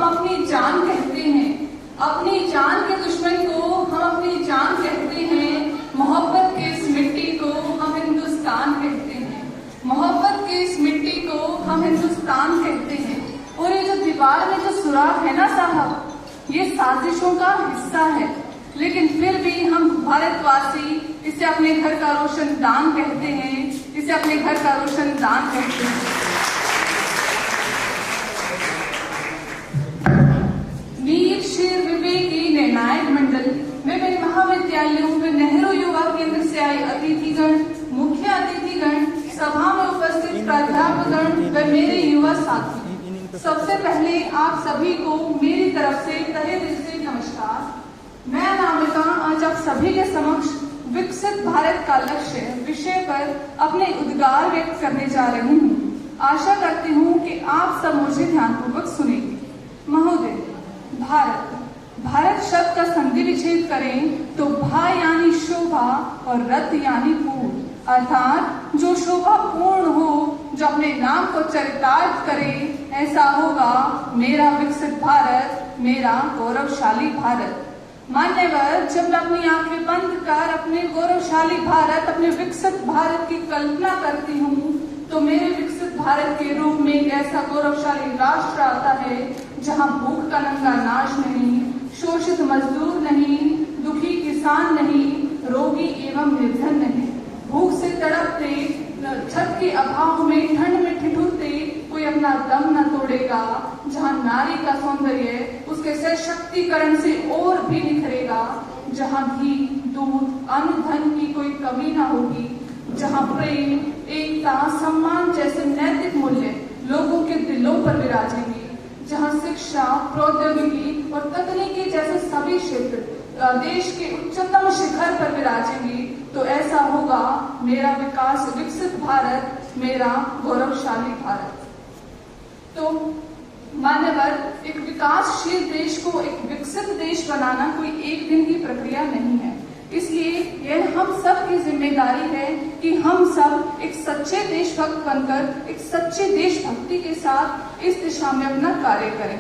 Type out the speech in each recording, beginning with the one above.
अपनी जान कहते हैं, अपनी जान के दुश्मन को हम अपनी जान कहते हैं। मोहब्बत की इस मिट्टी को हम हिंदुस्तान कहते हैं, मोहब्बत की इस मिट्टी को हम हिंदुस्तान कहते हैं। और ये जो दीवार में जो सुराख है ना साहब, ये साजिशों का हिस्सा है, लेकिन फिर भी हम भारतवासी इसे अपने घर का रोशनदान कहते हैं, इसे अपने घर का रोशनदान कहते हैं। वीर शेर विवेकी निर्णायक मंडल, विभिन्न महाविद्यालयों में नेहरू युवा केंद्र से आए अतिथिगण, मुख्य अतिथिगण, सभा में उपस्थित प्राध्यापकगण व मेरे युवा साथी, सबसे पहले आप सभी को मेरी तरफ से तहे दिल से नमस्कार। मैं अनामिका आज आप सभी के समक्ष विकसित भारत का लक्ष्य विषय पर अपने उद्गार व्यक्त करने जा रही हूँ। आशा करती हूँ कि आप सब मुझे ध्यानपूर्वक सुनेंगे। महोदय, भारत शब्द का संधि विच्छेद करें तो भा यानी शोभा और रत यानी पूर्ण, अर्थात जो शोभा पूर्ण हो, जो अपने नाम को चरितार्थ करे, ऐसा होगा मेरा विकसित भारत, मेरा गौरवशाली भारत। मान्यवर, जब मैं अपनी आंखें बंद कर अपने गौरवशाली भारत, अपने विकसित भारत की कल्पना करती हूँ, तो मेरे विकसित भारत के रूप में एक ऐसा गौरवशाली राष्ट्र आता है जहाँ भूख का नंगा नाश नहीं, शोषित मजदूर नहीं, दुखी किसान नहीं, रोगी एवं निर्धन नहीं, भूख से तड़पते, छत के अभाव में, ठंड में ठिठुरते कोई अपना दम न तोड़ेगा, जहाँ नारी का सौंदर्य उसके सशक्तिकरण से और भी निखरेगा, जहाँ घी, दूध, अन्न, धन की कोई कमी न होगी, जहाँ प्रेम, एकता, सम्मान जैसे नैतिक मूल्य लोगों के दिलों पर विराजेंगे, जहाँ शिक्षा, प्रौद्योगिकी और तकनीकी जैसे सभी क्षेत्र देश के उच्चतम शिखर पर विराजेंगे, तो ऐसा होगा मेरा विकास विकसित भारत, मेरा गौरवशाली भारत। तो मान्यवर, एक विकासशील देश को एक विकसित देश बनाना कोई एक दिन की प्रक्रिया नहीं है, इसलिए यह हम सब की जिम्मेदारी है कि हम सब एक सच्चे देशभक्त बनकर, एक सच्चे देशभक्ति के साथ इस दिशा में अपना कार्य करें।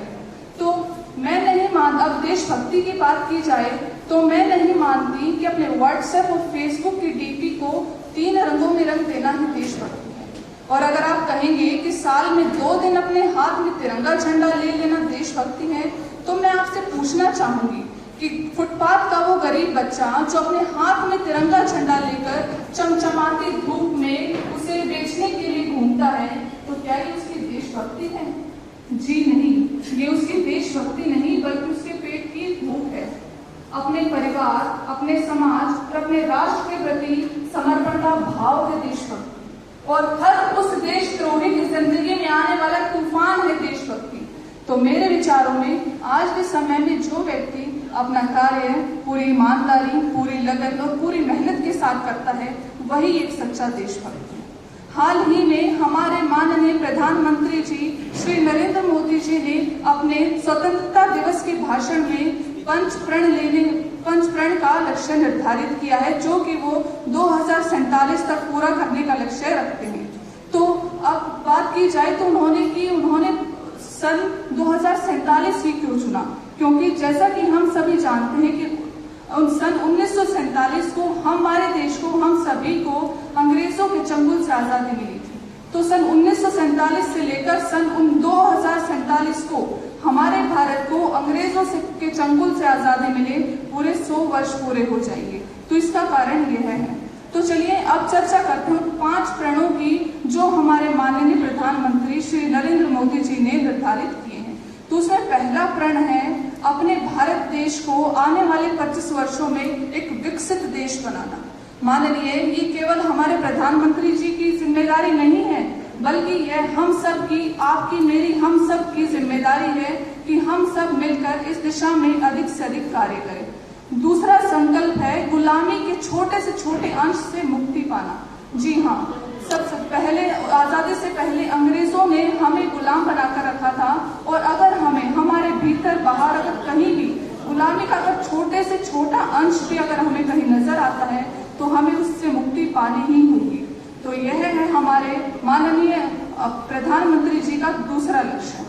तो मैं नहीं मानता, अब देशभक्ति की बात की जाए तो मैं नहीं मानती कि अपने व्हाट्सएप और फेसबुक की डीपी को 3 रंगों में रंग देना ही देशभक्ति है। और अगर आप कहेंगे कि साल में 2 दिन अपने हाथ में तिरंगा झंडा ले लेना देशभक्ति है, तो मैं आपसे पूछना चाहूंगी कि फुटपाथ का वो गरीब बच्चा जो अपने हाथ में तिरंगा झंडा लेकर चमचमाती धूप में उसे बेचने के लिए घूमता है, तो क्या ये उसकी देशभक्ति है? जी नहीं, ये उसकी देशभक्ति नहीं, बल्कि उसके पेट की भूख है। अपने परिवार, अपने समाज और अपने राष्ट्र के प्रति समर्पण का भाव है देशभक्ति, और हर उस देशद्रोही की जिंदगी में आने वाला तूफान है देशभक्ति। तो मेरे विचारों में आज के समय में जो व्यक्ति अपना कार्य पूरी ईमानदारी, पूरी लगन और पूरी मेहनत के साथ करता है, वही एक सच्चा देशभक्त है। हाल ही में हमारे माननीय प्रधानमंत्री जी श्री नरेंद्र मोदी जी ने अपने स्वतंत्रता दिवस के भाषण में पंचप्रण का लक्ष्य निर्धारित किया है, जो कि वो 2047 तक पूरा करने का लक्ष्य रखते हैं। तो अब बात की जाए तो उन्होंने सन 2047 ही क्यों चुना? क्योंकि जैसा कि हम सभी जानते हैं कि सन 1947 को हमारे देश को, हम सभी को अंग्रेजों के चंगुल से आजादी मिली थी। तो सन 1947 से लेकर सन 2047 को हमारे भारत को अंग्रेजों के चंगुल से आजादी मिले पूरे 100 वर्ष पूरे हो जाएंगे। तो इसका कारण यह है। तो चलिए अब चर्चा करते हैं 5 प्रणों की, जो हमारे माननीय प्रधानमंत्री श्री नरेंद्र मोदी जी ने निर्धारित किए हैं। तो उसमें पहला प्रण है अपने भारत देश को आने वाले 25 वर्षों में एक विकसित देश बनाना। माननीय, ये केवल हमारे प्रधानमंत्री जी की जिम्मेदारी नहीं है, बल्कि यह हम सब की, आपकी, मेरी, हम सब की जिम्मेदारी है कि हम सब मिलकर इस दिशा में अधिक से अधिक कार्य करें। दूसरा संकल्प है गुलामी के छोटे से छोटे अंश से मुक्ति पाना। जी हाँ, सबसे पहले, आजादी से पहले अंग्रेजों ने हमें गुलाम बनाकर रखा था, और अगर हमें हमारे भीतर बाहर अगर कहीं भी गुलामी का अगर छोटे से छोटा अंश भी अगर हमें कहीं नजर आता है, तो हमें उससे मुक्ति पानी ही होगी। तो यह है हमारे माननीय प्रधानमंत्री जी का दूसरा लक्ष्य।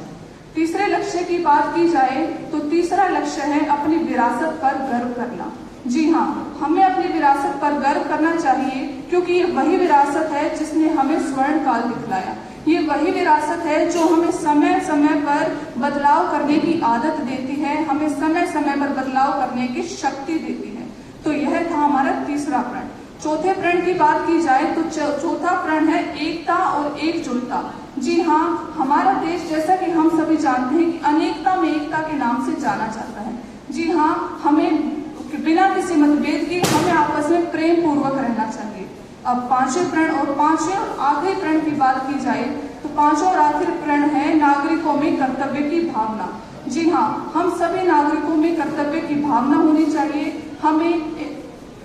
तीसरे लक्ष्य लक्ष्य की बात की जाए तो तीसरा लक्ष्य है अपनी विरासत पर गर्व करना। जी हाँ, हमें अपनी विरासत पर गर्व करना चाहिए, क्योंकि ये वही विरासत है जिसने हमें स्वर्ण काल दिखलाया। ये वही विरासत है जो हमें समय समय पर बदलाव करने की आदत देती है, हमें समय समय पर बदलाव करने की शक्ति देती है। तो यह था हमारा तीसरा प्रण। चौथे प्रण की बात की जाए तो चौथा प्रण है एकता और एकजुटता। जी हाँ, हमारा देश, जैसा कि हम सभी जानते हैं कि अनेकता में एकता के नाम से जाना जाता है। जी हाँ, हमें बिना किसी मतभेद के हमें आपस में प्रेम पूर्वक रहना चाहिए। अब पांचवें प्रण और पांचवें और आखिरी प्रण की बात की जाए तो पांचवा और आखिरी प्रण है नागरिकों में कर्तव्य की भावना। जी हाँ, हम सभी नागरिकों में कर्तव्य की भावना होनी चाहिए। हमें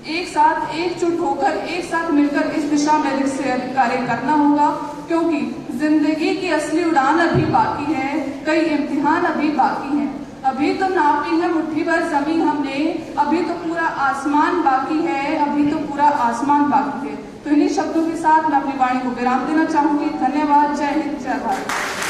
एक साथ एकजुट होकर, एक साथ मिलकर इस दिशा में अधिक से अधिक कार्य करना होगा, क्योंकि जिंदगी की असली उड़ान अभी बाकी है, कई इम्तिहान अभी बाकी हैं। अभी तो नापी है मुट्ठी भर जमीन हमने, अभी तो पूरा आसमान बाकी है, अभी तो पूरा आसमान बाकी है। तो इन्हीं शब्दों के साथ मैं अपनी वाणी को विराम देना चाहूंगी। धन्यवाद। जय हिंद, जय भारत।